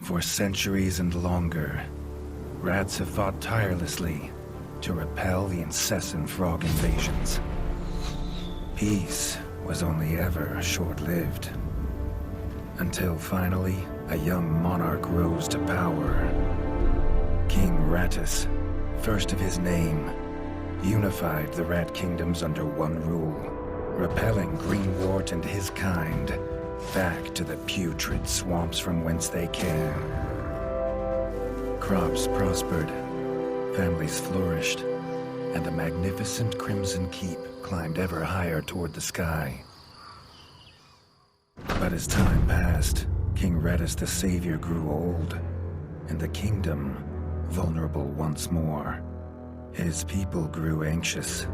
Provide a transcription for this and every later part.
For centuries and longer, rats have fought tirelessly to repel the incessant frog invasions. Peace was only ever short-lived. Until finally, a young monarch rose to power. King Rattus, first of his name, unified the rat kingdoms under one rule, repelling Greenwort and his kind back to the putrid swamps from whence they came. Crops prospered, families flourished, and a magnificent Crimson Keep climbed ever higher toward the sky. But as time passed, King Rattus the Savior grew old, and the kingdom vulnerable once more. His people grew anxious,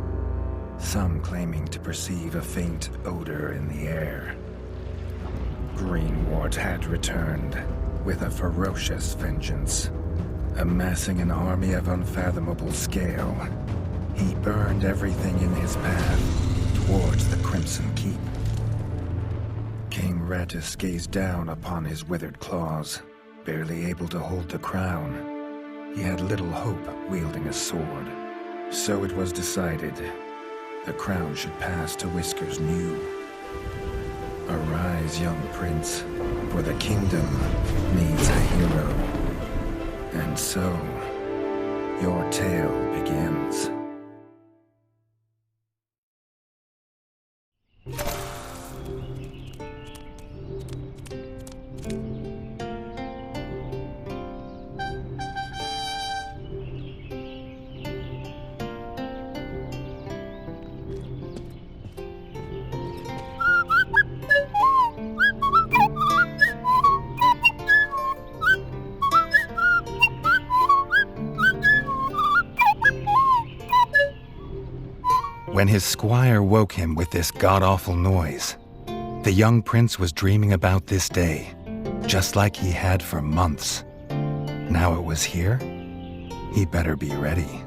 some claiming to perceive a faint odor in the air. Greenwort had returned with a ferocious vengeance. Amassing an army of unfathomable scale, he burned everything in his path towards the Crimson Keep. King Rattus gazed down upon his withered claws, barely able to hold the crown. He had little hope wielding a sword. So it was decided the crown should pass to Whiskers New. Arise, young prince, for the kingdom needs a hero. And so, your tale begins. When his squire woke him with this god-awful noise, the young prince was dreaming about this day, just like he had for months. Now it was here, he better be ready.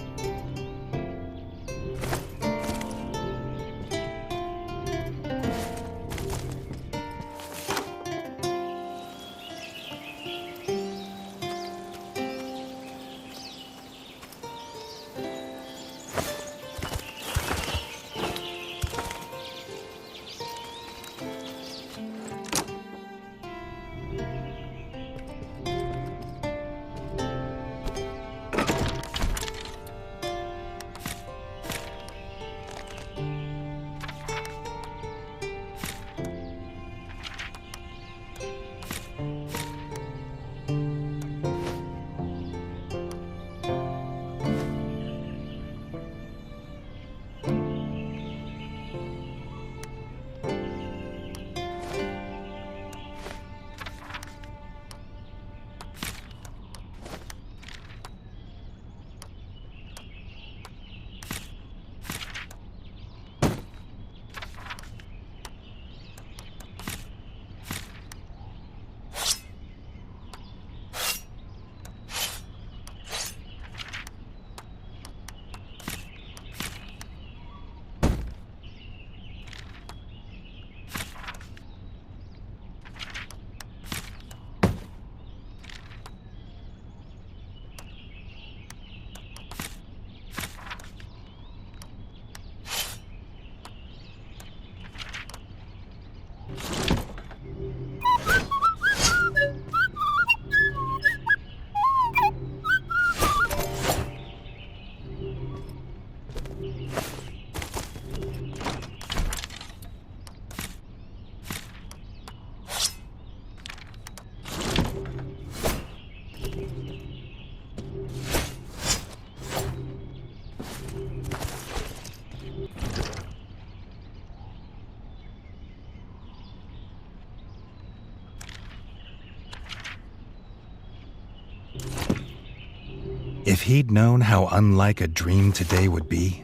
If he'd known how unlike a dream today would be,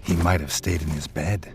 he might have stayed in his bed.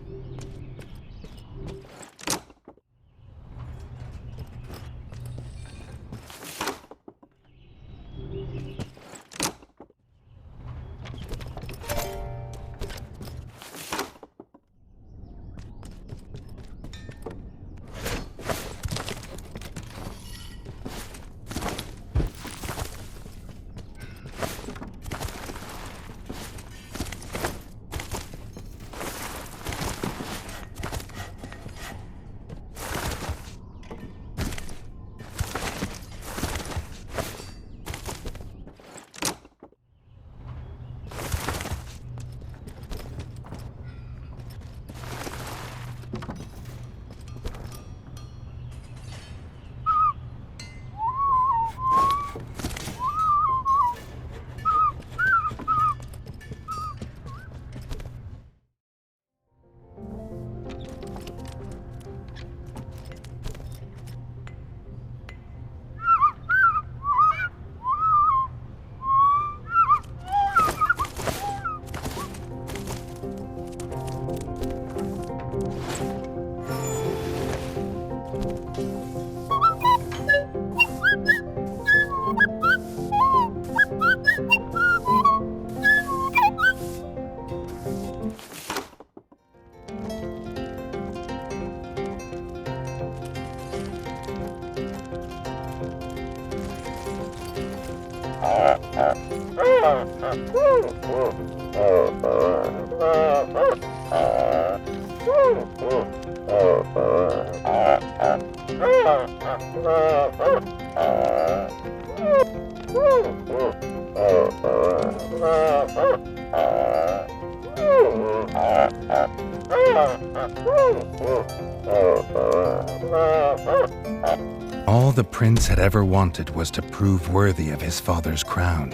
All the prince had ever wanted was to prove worthy of his father's crown.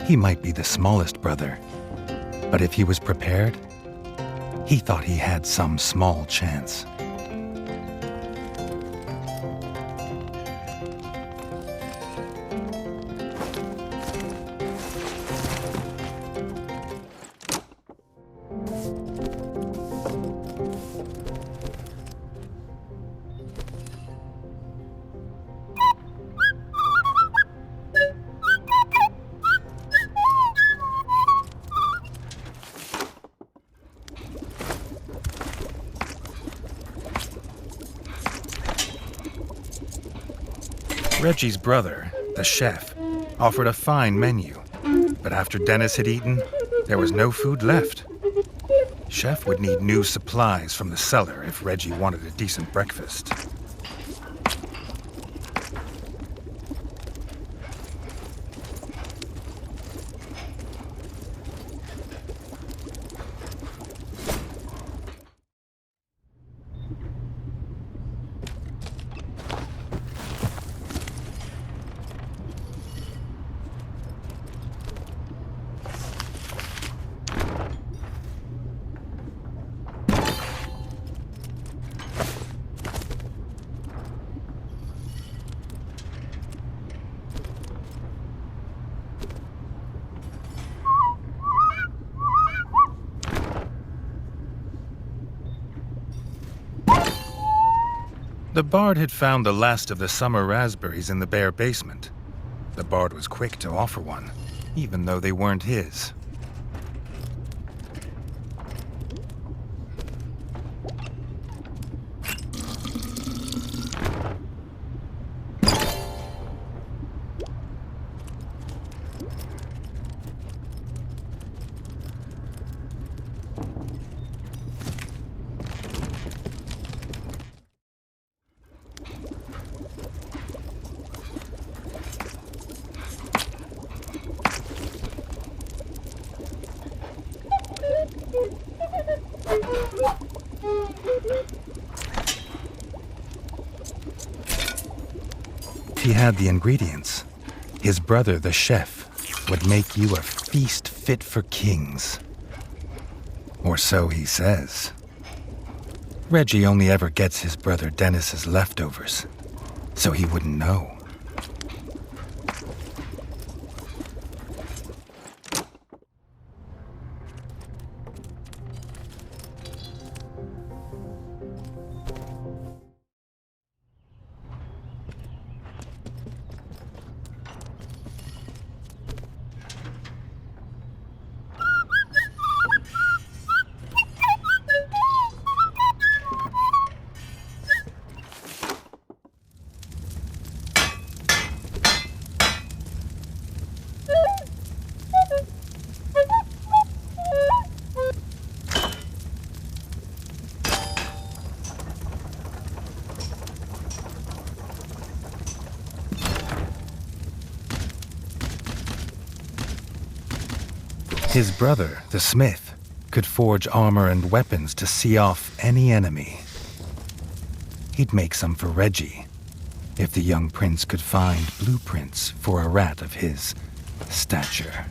He might be the smallest brother, but if he was prepared, he thought he had some small chance. Reggie's brother, the chef, offered a fine menu, but after Dennis had eaten, there was no food left. Chef would need new supplies from the cellar if Reggie wanted a decent breakfast. The Bard had found the last of the summer raspberries in the bare basement. The Bard was quick to offer one, even though they weren't his. If he had the ingredients, his brother, the chef, would make you a feast fit for kings. Or so he says. Reggie only ever gets his brother Dennis's leftovers, so he wouldn't know. His brother, the smith, could forge armor and weapons to see off any enemy. He'd make some for Reggie, if the young prince could find blueprints for a rat of his stature.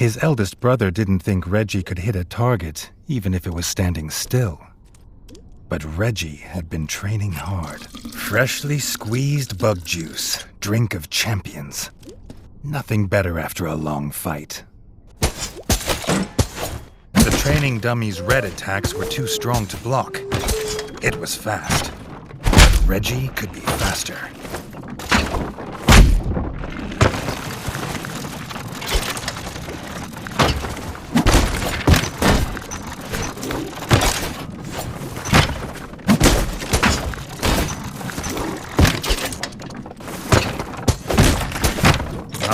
His eldest brother didn't think Reggie could hit a target, even if it was standing still. But Reggie had been training hard. Freshly squeezed bug juice, drink of champions. Nothing better after a long fight. The training dummy's red attacks were too strong to block. It was fast. But Reggie could be faster.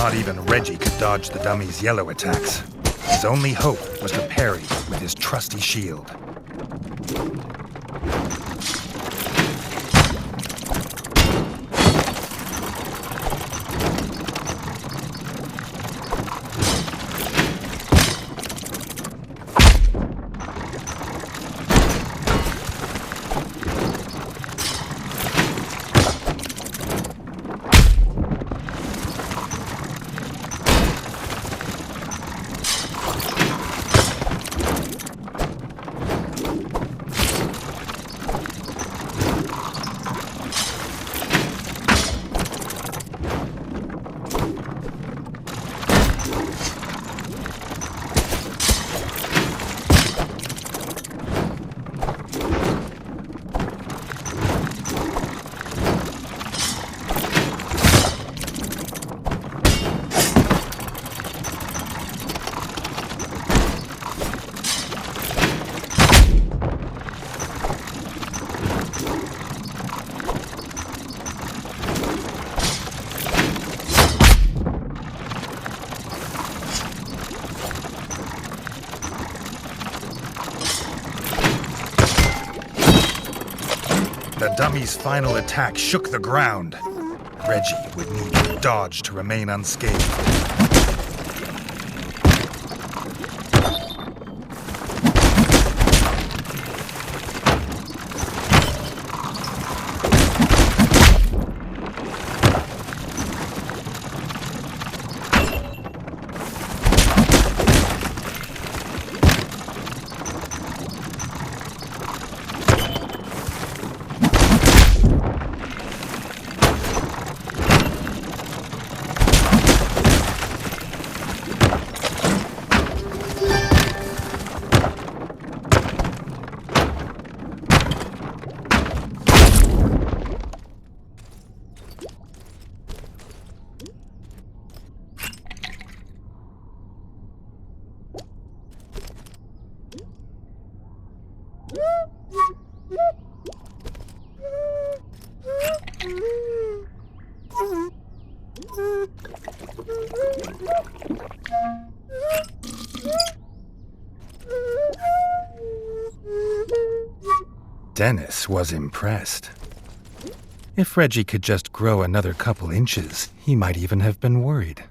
Not even Reggie could dodge the dummy's yellow attacks. His only hope was to parry with his trusty shield. The dummy's final attack shook the ground. Reggie would need to dodge to remain unscathed. Dennis was impressed. If Reggie could just grow another couple inches, he might even have been worried.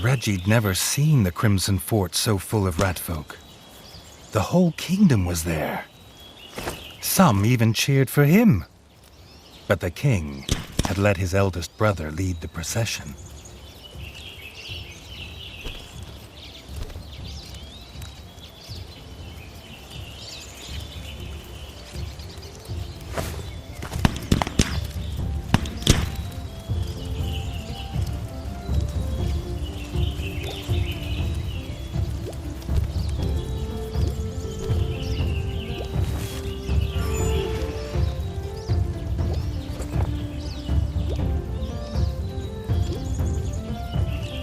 Reggie'd never seen the Crimson Fort so full of ratfolk. The whole kingdom was there. Some even cheered for him. But the king had let his eldest brother lead the procession.